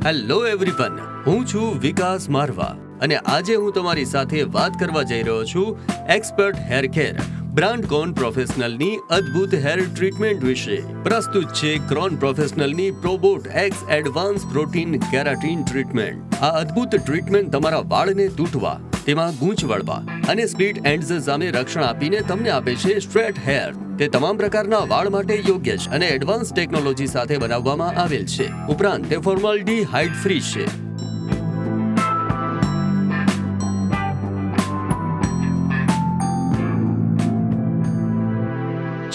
Hello everyone, હું છું વિકાસ મારવા અને આજે હું તમારી સાથે વાત કરવા જઈ રહ્યો છું expert hair care brand Kon પ્રોફેશનલની અદ્ભુત હેર ટ્રીટમેન્ટ વિશે. પ્રસ્તુત છે ક્રોન પ્રોફેશનલની probotox advance protein keratin treatment. આ અદ્ભુત ટ્રીટમેન્ટ તમારા વાળને તૂટવા, તેમાં ગૂંચ વળવા અને સ્પ્લિટ એન્ડ્સ સામે રક્ષણ આપીને તમને આપે છે સ્ટ્રેટ હેર. તે તમામ પ્રકારના વાળ માટે યોગ્ય છે અને એડવાન્સ ટેકનોલોજી સાથે બનાવવામાં આવેલ છે. ઉપરાંત તે ફોર્માલ્ડીહાઇડ ફ્રી છે.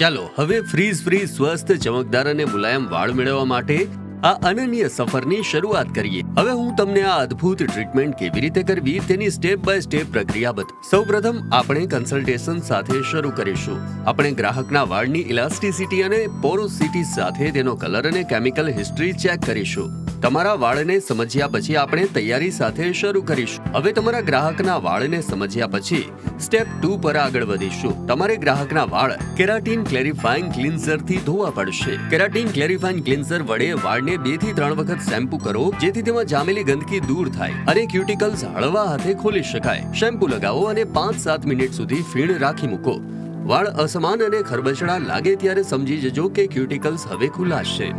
ચાલો હવે ફ્રીઝ ફ્રી સ્વસ્થ, ચમકદાર અને મુલાયમ વાળ મેળવવા માટે આ અનન્ય સફરની શરૂઆત કરીએ. હવે હું તમને આ અદ્ભુત ટ્રીટમેન્ટ કેવી રીતે કરવી તેની સ્ટેપ બાય સ્ટેપ પ્રક્રિયા બતાવું. સૌપ્રથમ આપણે કન્સલ્ટેશન સાથે શરૂ કરીશું. આપણે ગ્રાહકના વાળની ઇલાસ્ટિસિટી અને પોરોસિટી સાથે તેનો કલર અને કેમિકલ હિસ્ટ્રી ચેક કરીશું. તમારા વાળને સમજ્યા પછી આપણે તૈયારી સાથે શરૂ કરીશું. હવે તમારા ગ્રાહકના વાળને સમજ્યા પછી સ્ટેપ 2 પર આગળ વધીશું. તમારે ગ્રાહકના વાળ કેરાટીન ક્લેરિફાઇંગ ક્લિન્ઝર થી ધોવા પડશે. કેરાટીન ક્લેરિફાઇંગ ક્લિન્ઝર વડે વાળને 2 થી 3 વખત શેમ્પુ કરો, જેથી તેમાં જામેલી ગંદકી દૂર થાય અને ક્યુટિકલ્સ હળવા હાથે ખોલી શકાય. શેમ્પુ લગાવો અને 5-7 મિનિટ સુધી ફીણ રાખી મૂકો. વાળ અસમાન અને ખરબચડા લાગે ત્યારે સમજી જજો કે ક્યુટિકલ્સ હવે ખુલાશે.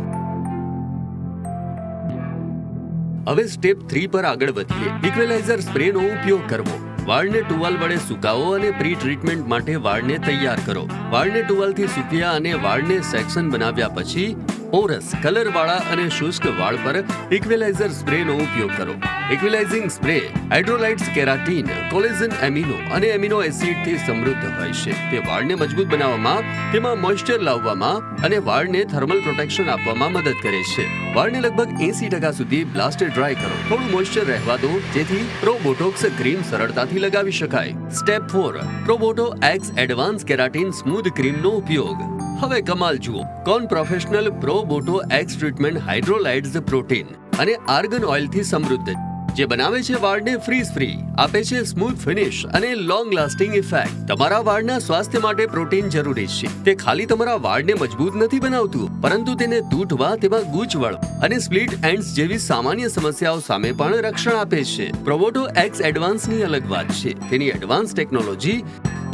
હવે સ્ટેપ 3 પર આગળ વધીએ. ઇક્વેલાઇઝર સ્પ્રેનો ઉપયોગ કરવો. વાળને ટુવાલ વડે સુકાવો અને પ્રી ટ્રીટમેન્ટ માટે વાળને તૈયાર કરો. વાળને ટુવાલથી સૂક્યા અને વાળને સેક્શન બનાવ્યા પછી ઓરસ કલરવાળા અને શુષ્ક વાળ પર ઇક્વેલાઇઝર સ્પ્રેનો ઉપયોગ કરો. ઇક્વેલાઇઝિંગ સ્પ્રે હાઇડ્રોલાઇટ્સ કેરાટીન, કોલેજન એમિનો અને એમિનો એસિડથી સમૃદ્ધ હોય છે. તે વાળને મજબૂત બનાવવામાં, તેમાં મોઇસ્ચર લાવવામાં અને વાળને થર્મલ પ્રોટેક્શન આપવામાં મદદ કરે છે. વાળને લગભગ 80% સુધી બ્લાસ્ટ ડ્રાય કરો. થોડું મોઇસ્ચર રહેવા દો, જેથી પ્રોબોટોક્સ ક્રીમ સરળતાથી લગાવી શકાય. Step 4 probotox advance keratin smooth ક્રીમનો ઉપયોગ. હવે કમાલ જુઓ. Kon professional probotox treatment hydrolytes protein અને આર્ગન ઓઇલથી સમૃદ્ધ, જે બનાવે છે વાળને ફ્રીઝ ફ્રી, આપે છે સ્મૂથ ફિનિશ અને લોંગ લાસ્ટિંગ ઇફેક્ટ. તમારા વાળના સ્વાસ્થ્ય માટે પ્રોટીન જરૂરી છે. તે ખાલી તમારા વાળને મજબૂત નથી બનાવતું, પરંતુ તેને તૂટવા, તેમાં ગૂંચવળ અને સ્પ્લિટ એન્ડ્સ જેવી સામાન્ય સમસ્યાઓ સામે પણ રક્ષણ આપે છે. પ્રોબોટો એક્સ એડવાન્સની અલગ વાત છે. તેની એડવાન્સ ટેકનોલોજી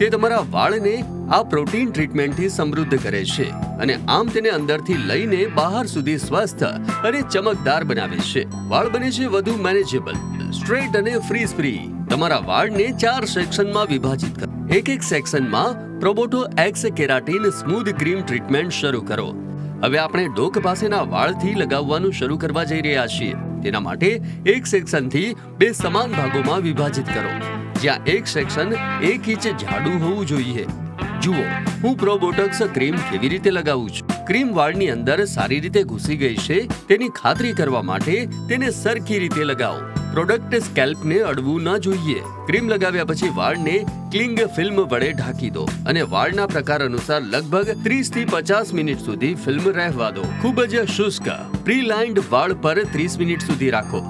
તે તમારા વાળને આ પ્રોટીન ટ્રીટમેન્ટથી સમૃદ્ધ કરે છે અને આમ તેને અંદરથી લઈને બહાર સુધી સ્વસ્થ અને ચમકદાર બનાવે છે. વાળ બને છે વધુ મેનેજેબલ, સ્ટ્રેટ અને ફ્રીઝ ફ્રી. તમારા વાળને 4 સેક્શનમાં વિભાજિત કરો. એક સેક્શનમાં probotox keratin smooth cream treatment શરૂ કરો. હવે આપણે ડોક પાસેના વાળથી લગાવવાનું શરૂ કરવા જઈ રહ્યા છીએ. તેના માટે એક સેક્શનથી 2 સમાન ભાગોમાં વિભાજિત કરો, જ્યાં એક સેક્શન 1 ઇંચ જાડું હોવું જોઈએ. જુઓ, હું પ્રોબોટોક્સ ક્રીમ કેવી રીતે લગાવું છું. ક્રીમ વાળની અંદર સારી રીતે ઘૂસી ગઈ છે તેની ખાતરી કરવા માટે તેને સરખી રીતે લગાવો. પ્રોડક્ટ સ્કેલ્પને અડવું ન જોઈએ. ક્રીમ લગાવ્યા પછી વાળને ક્લિંગ ફિલ્મ વડે ઢાંકી દો અને વાળના પ્રકાર અનુસાર લગભગ 30 થી 50 મિનિટ સુધી ફિલ્મ રહેવા દો. ખૂબ જ શુષ્ક પ્રી-લાઇન્ડ વાળ પર 30 મિનિટ સુધી રાખો.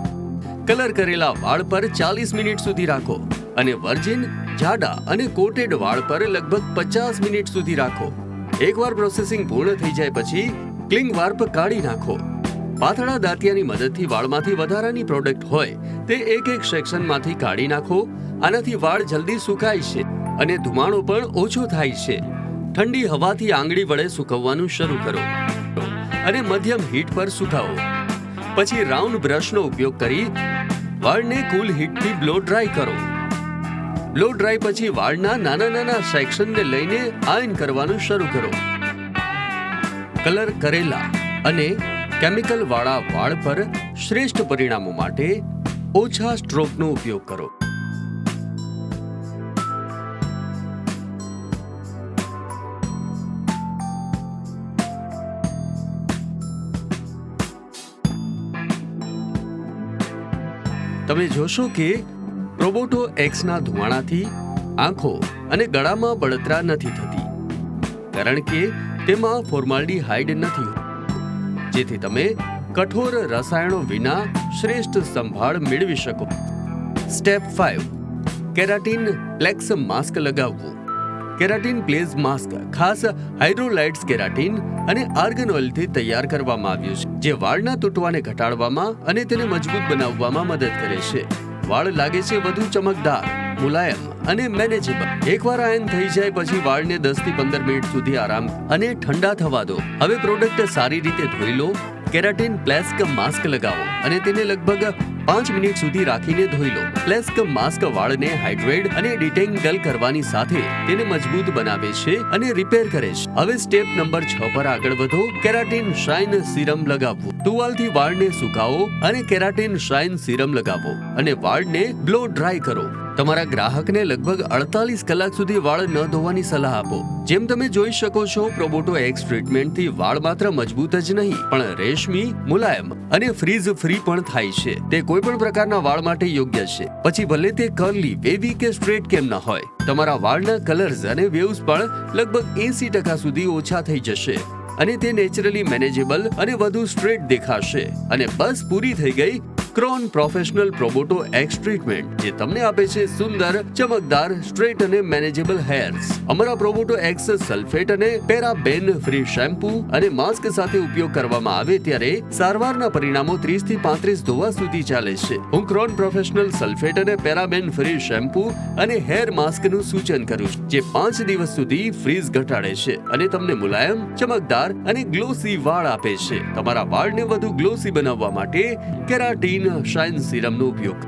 કલર કરેલા વાળ પર 40 મિનિટ સુધી રાખો અને વર્જિન, જાડા અને કોટેડ વાળ પર લગભગ 50 મિનિટ સુધી રાખો. એકવાર પ્રોસેસિંગ પૂર્ણ થઈ જાય પછી ક્લિંગ વાર્પ કાઢી નાખો. પાતળા દાંતિયાની મદદથી વાળમાંથી વધારાની પ્રોડક્ટ હોય તે એક સેક્શનમાંથી કાઢી નાખો. આનાથી વાળ જલ્દી સુકાય છે અને ધુમાડો પણ ઓછો થાય છે. ઠંડી હવાથી આંગળી વડે સૂકવવાનું શરૂ કરો અને મધ્યમ હીટ પર સુકાવો. પછી રાઉન્ડ બ્રશનો ઉપયોગ કરી વાળને કુલ હીટથી બ્લો ડ્રાય કરો. બ્લો ડ્રાય પછી વાળના નાના સેક્શનને લઈને આયન કરવાનું શરૂ કરો. કલર કરેલા અને કેમિકલ વાળા વાળ પર શ્રેષ્ઠ પરિણામો માટે ઓછા સ્ટ્રોકનો ઉપયોગ કરો. તમે જોશો કે પ્રોબોટો એક્સના ધુમાડાથી આંખો અને ગળામાં બળતરા નથી થતી, કારણ કે તેમાં ફોર્માલ્ડીહાઇડ નથી, જેથી તમે કઠોર રસાયણો વિના શ્રેષ્ઠ સંભાળ મેળવી શકો. સ્ટેપ 5 કેરાટીન પ્લેક્સ માસ્ક લગાવવું. કેરાટીન પ્લેઝ માસ્ક ખાસ હાઇડ્રોલાઇટ્સ કેરાટીન અને આર્ગન ઓઇલથી તૈયાર કરવામાં આવ્યું છે, જે વાળના તૂટવાને ઘટાડવામાં અને તેને મજબૂત બનાવવામાં મદદ કરે છે. વાળ લાગે છે વધુ ચમકદાર, મુલાયમ અને મેનેજેબલ. એકવાર આયન થઈ જાય પછી વાળને 10 થી 15 મિનિટ સુધી આરામ અને ઠંડા થવા દો. હવે પ્રોડક્ટ સારી રીતે ધોઈ લો. કેરાટીન પ્લેસ્ક માસ્ક લગાવો અને તેને લગભગ 5 મિનિટ સુધી રાખીને ધોઈ લો. પ્લેસ્ક માસ્ક વાળને હાઇડ્રેટ અને ડિટેંગલ કરવાની સાથે તેને મજબૂત બનાવે છે અને રિપેર કરે છે. હવે સ્ટેપ નંબર 6 પર આગળ વધો. કેરાટીન શાઇન સિરમ લગાવવું. ટુવાલથી વાળને સુકાવો અને કેરાટીન શાઇન સિરમ લગાવો અને વાળને બ્લો ડ્રાય કરો. તમારા ગ્રાહકને લગભગ 48 કલાક સુધી વાળ ન ધોવાની સલાહ આપો. જેમ તમે જોઈ શકો છો, પ્રોબોટો એક્સ ટ્રીટમેન્ટથી વાળ માત્ર મજબૂત જ નહીં પણ રેશમી, મુલાયમ અને ફ્રીઝ ફ્રી પણ થાય છે. તે કોઈ પણ પ્રકારના વાળ માટે યોગ્ય છે, પછી ભલે તે કર્લી, વેવી કે સ્ટ્રેટ કેમ ન હોય. તમારા વાળના કલર્સ અને વેવ્સ પણ લગભગ 80% સુધી ઓછા થઈ જશે અને તે નેચરલી મેનેજેબલ અને વધુ સ્ટ્રેટ દેખાશે. અને બસ પૂરી થઈ ગઈ krone professional probotox treatment, જે તમને આપે છે સુંદર, ચમકદાર, સ્ટ્રેટ અને મેનેજેબલ હેર્સ. અમારા પ્રોબોટો એક્સ સલ્ફેટ અને પેરાબેન ફ્રી શેમ્પૂ અને માસ્ક સાથે ઉપયોગ કરવામાં આવે ત્યારે સારવારના પરિણામો 30 થી 35 ધોવા સુધી ચાલે છે. હું ક્રોન પ્રોફેશનલ સલ્ફેટ અને પેરાબેન ફ્રી શેમ્પૂ અને હેર માસ્કનું સૂચન કરું છું, જે 5 દિવસ સુધી ફ્રીઝ ઘટાડે છે અને તમને મુલાયમ, ચમકદાર અને ગ્લોસી વાળ આપે છે. તમારા વાળને વધુ ગ્લોસી બનાવવા માટે કેરાટીન શાઇન સિરમનો ઉપયોગ